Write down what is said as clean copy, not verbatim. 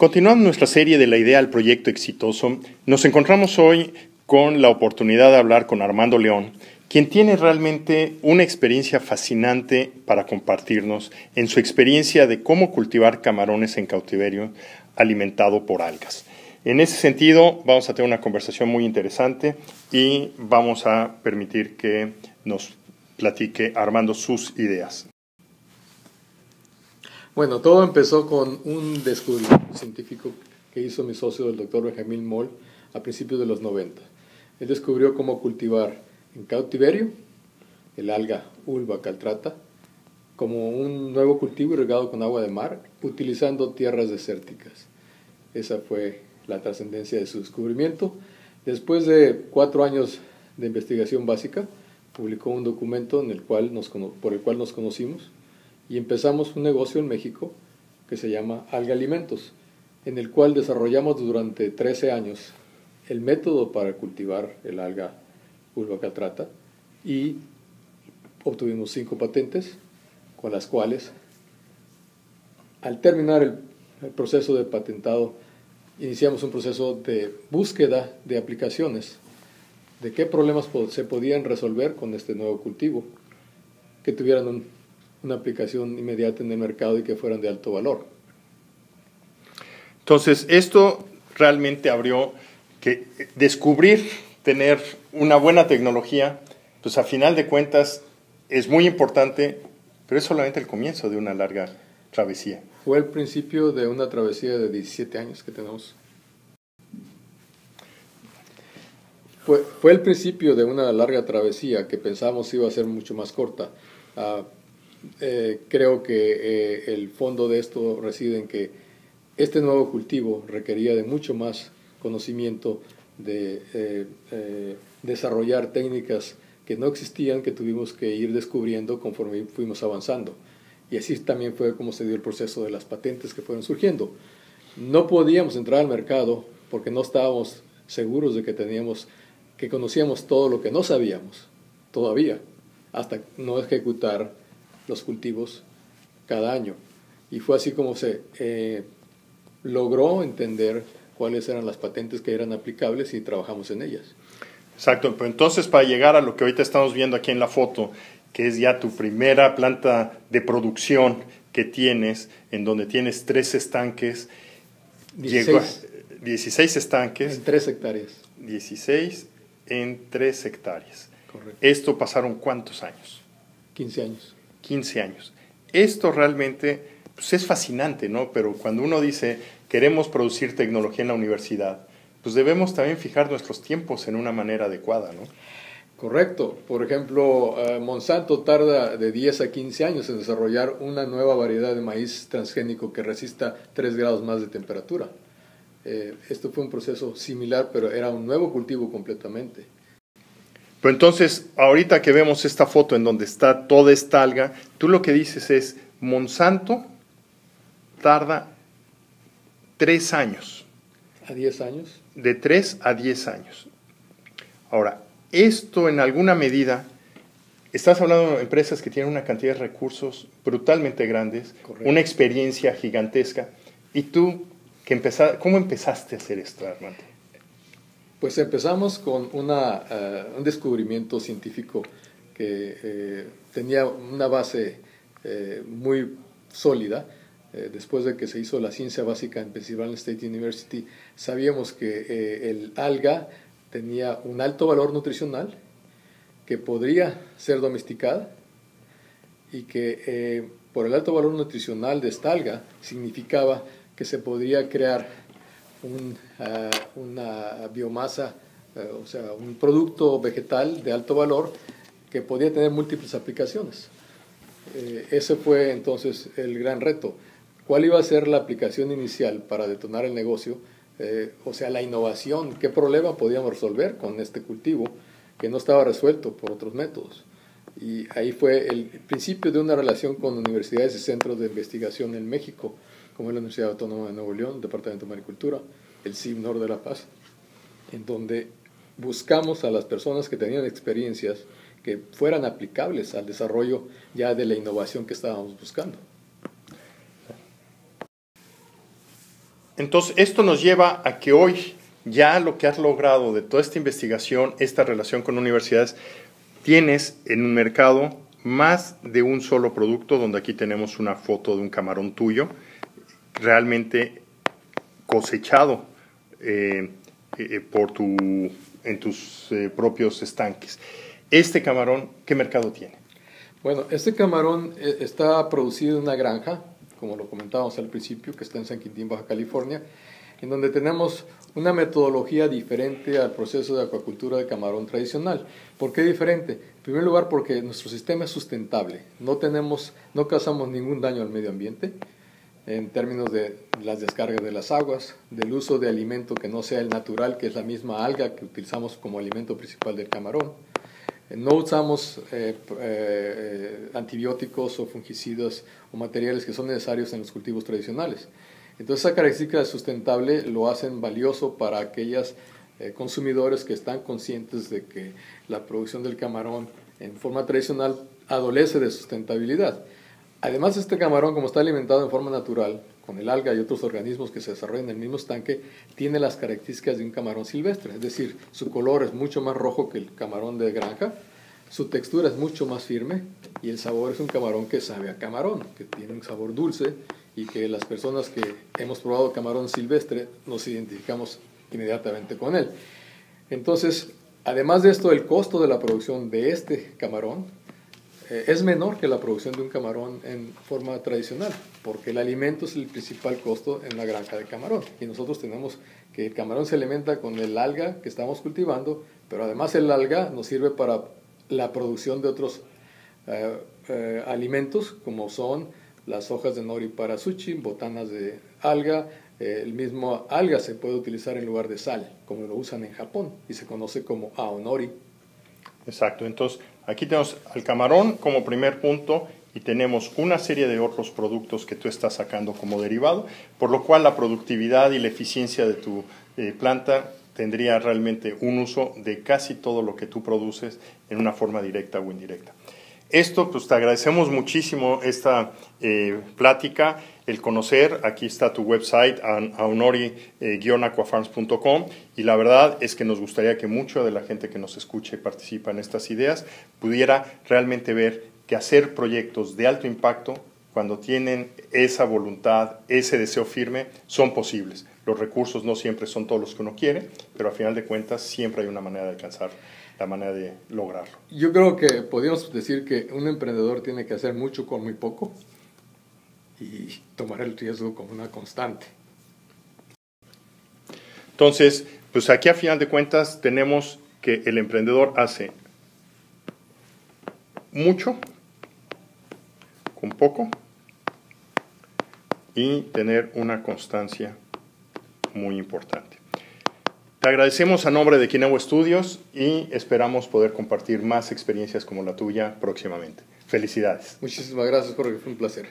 Continuando nuestra serie de la idea al proyecto exitoso, nos encontramos hoy con la oportunidad de hablar con Armando León, quien tiene realmente una experiencia fascinante para compartirnos en su experiencia de cómo cultivar camarones en cautiverio alimentado por algas. En ese sentido, vamos a tener una conversación muy interesante y vamos a permitir que nos platique Armando sus ideas. Bueno, todo empezó con un descubrimiento científico que hizo mi socio, el doctor Benjamín Moll, a principios de los 90. Él descubrió cómo cultivar en cautiverio el alga Ulva caltrata como un nuevo cultivo irrigado con agua de mar, utilizando tierras desérticas. Esa fue la trascendencia de su descubrimiento. Después de 4 años de investigación básica, publicó un documento por el cual nos conocimos y empezamos un negocio en México que se llama Alga Alimentos, en el cual desarrollamos durante 13 años el método para cultivar el alga Ulva caltrata y obtuvimos 5 patentes, con las cuales, al terminar el proceso de patentado, iniciamos un proceso de búsqueda de aplicaciones, de qué problemas se podían resolver con este nuevo cultivo, que tuvieran una aplicación inmediata en el mercado y que fueran de alto valor. Entonces, esto realmente abrió que descubrir, tener una buena tecnología, pues a final de cuentas es muy importante, pero es solamente el comienzo de una larga travesía. Fue el principio de una travesía de 17 años que tenemos. Fue el principio de una larga travesía que pensamos iba a ser mucho más corta. Creo que el fondo de esto reside en que este nuevo cultivo requería de mucho más conocimiento, de desarrollar técnicas que no existían, que tuvimos que ir descubriendo conforme fuimos avanzando. Y así también fue como se dio el proceso de las patentes que fueron surgiendo. No podíamos entrar al mercado porque no estábamos seguros de que conocíamos todo lo que no sabíamos todavía, hasta no ejecutar los cultivos cada año. Y fue así como se logró entender cuáles eran las patentes que eran aplicables y trabajamos en ellas. Exacto, pero entonces para llegar a lo que ahorita estamos viendo aquí en la foto, que es ya tu primera planta de producción que tienes, en donde tienes 3 estanques, 16 estanques. En 3 hectáreas. 16 en 3 hectáreas. Correcto. ¿Esto pasaron cuántos años? 15 años. 15 años. Esto realmente pues es fascinante, ¿no? Pero cuando uno dice queremos producir tecnología en la universidad, pues debemos también fijar nuestros tiempos en una manera adecuada, ¿no? Correcto. Por ejemplo, Monsanto tarda de 10 a 15 años en desarrollar una nueva variedad de maíz transgénico que resista 3 grados más de temperatura. Esto fue un proceso similar, pero era un nuevo cultivo completamente. Pero entonces, ahorita que vemos esta foto en donde está toda esta alga, tú lo que dices es, Monsanto tarda 3 años. ¿A 10 años? De 3 a 10 años. Ahora, esto en alguna medida, estás hablando de empresas que tienen una cantidad de recursos brutalmente grandes, correcto, una experiencia gigantesca, y tú, ¿cómo empezaste a hacer esto, Armando? Pues empezamos con un descubrimiento científico que tenía una base muy sólida. Después de que se hizo la ciencia básica en Pennsylvania State University, sabíamos que el alga tenía un alto valor nutricional, que podría ser domesticada y que por el alto valor nutricional de esta alga significaba que se podría crear una biomasa, o sea, un producto vegetal de alto valor que podía tener múltiples aplicaciones. Ese fue entonces el gran reto. ¿Cuál iba a ser la aplicación inicial para detonar el negocio? O sea, la innovación, ¿qué problema podíamos resolver con este cultivo que no estaba resuelto por otros métodos? Y ahí fue el principio de una relación con universidades y centros de investigación en México, como la Universidad Autónoma de Nuevo León, Departamento de Maricultura, el CIBNOR de La Paz, en donde buscamos a las personas que tenían experiencias que fueran aplicables al desarrollo ya de la innovación que estábamos buscando. Entonces, esto nos lleva a que hoy ya lo que has logrado de toda esta investigación, esta relación con universidades, tienes en un mercado más de un solo producto, donde aquí tenemos una foto de un camarón tuyo, realmente cosechado en tus propios estanques. Este camarón, ¿qué mercado tiene? Bueno, este camarón está producido en una granja, como lo comentábamos al principio, que está en San Quintín, Baja California, en donde tenemos una metodología diferente al proceso de acuacultura de camarón tradicional. ¿Por qué diferente? En primer lugar, porque nuestro sistema es sustentable. No causamos ningún daño al medio ambiente en términos de las descargas de las aguas, del uso de alimento que no sea el natural, que es la misma alga que utilizamos como alimento principal del camarón. No usamos antibióticos o fungicidas o materiales que son necesarios en los cultivos tradicionales. Entonces, esa característica de sustentable lo hacen valioso para aquellos consumidores que están conscientes de que la producción del camarón en forma tradicional adolece de sustentabilidad. Además, este camarón, como está alimentado en forma natural, con el alga y otros organismos que se desarrollan en el mismo estanque, tiene las características de un camarón silvestre, es decir, su color es mucho más rojo que el camarón de granja, su textura es mucho más firme y el sabor es un camarón que sabe a camarón, que tiene un sabor dulce y que las personas que hemos probado camarón silvestre nos identificamos inmediatamente con él. Entonces, además de esto, el costo de la producción de este camarón es menor que la producción de un camarón en forma tradicional, porque el alimento es el principal costo en la granja de camarón. Y nosotros tenemos que el camarón se alimenta con el alga que estamos cultivando, pero además el alga nos sirve para la producción de otros alimentos, como son las hojas de nori para sushi, botanas de alga. El mismo alga se puede utilizar en lugar de sal, como lo usan en Japón, y se conoce como aonori. Exacto, entonces aquí tenemos al camarón como primer punto y tenemos una serie de otros productos que tú estás sacando como derivado, por lo cual la productividad y la eficiencia de tu planta tendría realmente un uso de casi todo lo que tú produces en una forma directa o indirecta. Esto, pues te agradecemos muchísimo esta plática, el conocer. Aquí está tu website, aonori-aquafarms.com, y la verdad es que nos gustaría que mucha de la gente que nos escucha y participa en estas ideas pudiera realmente ver que hacer proyectos de alto impacto, cuando tienen esa voluntad, ese deseo firme, son posibles. Los recursos no siempre son todos los que uno quiere, pero al final de cuentas siempre hay una manera de alcanzar la manera de lograrlo. Yo creo que podríamos decir que un emprendedor tiene que hacer mucho con muy poco y tomar el riesgo como una constante. Entonces, pues aquí a final de cuentas tenemos que el emprendedor hace mucho con poco y tener una constancia muy importante. Te agradecemos a nombre de Kineo Studios y esperamos poder compartir más experiencias como la tuya próximamente. Felicidades. Muchísimas gracias, Jorge, fue un placer.